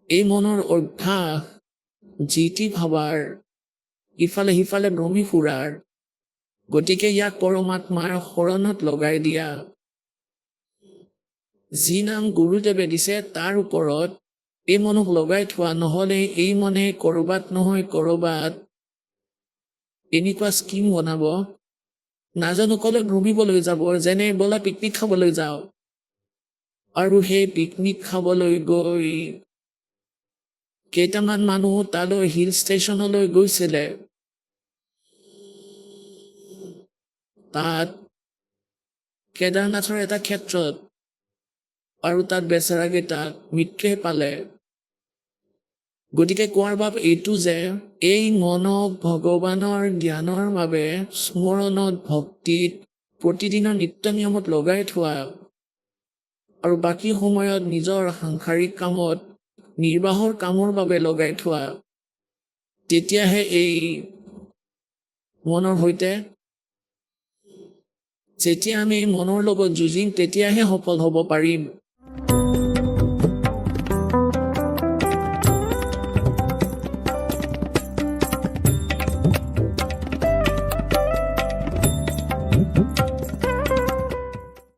এই মনৰ অভ্যাস যি টি ভাবাৰ ইফালে সিফালে ভ্ৰমি ফুৰাৰ গতিকে ইয়াক পৰমাত্মাৰ শৰণত লগাই দিয়া যি নাম গুৰুদেৱে দিছে তাৰ ওপৰত এই মনক লগাই থোৱা নহ'লে এই মনে কৰবাত নহয় কৰবাত এনেকুৱা স্কিম বনাব নাজানো ক'লে ভ্ৰমিবলৈ যাব যেনে বলা পিকনিক খাবলৈ যাওঁ আৰু সেই পিকনিক খাবলৈ গৈ কেইটামান মানুহ তালৈ হিল ষ্টেচনলৈ গৈছিলে তাত কেদাৰনাথৰ এটা ক্ষেত্ৰত আৰু তাত বেচেৰাকেইটাক মৃত্যুৱে পালে গতিকে কোৱাৰ ভাৱ এইটো যে এই মনক ভগৱানৰ জ্ঞানৰ বাবে স্মৰণত ভক্তিত প্ৰতিদিনৰ নিত্য নিয়মত লগাই থোৱা আৰু বাকী সময়ত নিজৰ সাংসাৰিক কামত নিৰ্বাহৰ কামৰ বাবে লগাই থোৱা তেতিয়াহে এই মনৰ সৈতে যেতিয়া আমি মনৰ লগত যুঁজিম তেতিয়াহে সফল হ'ব পাৰিম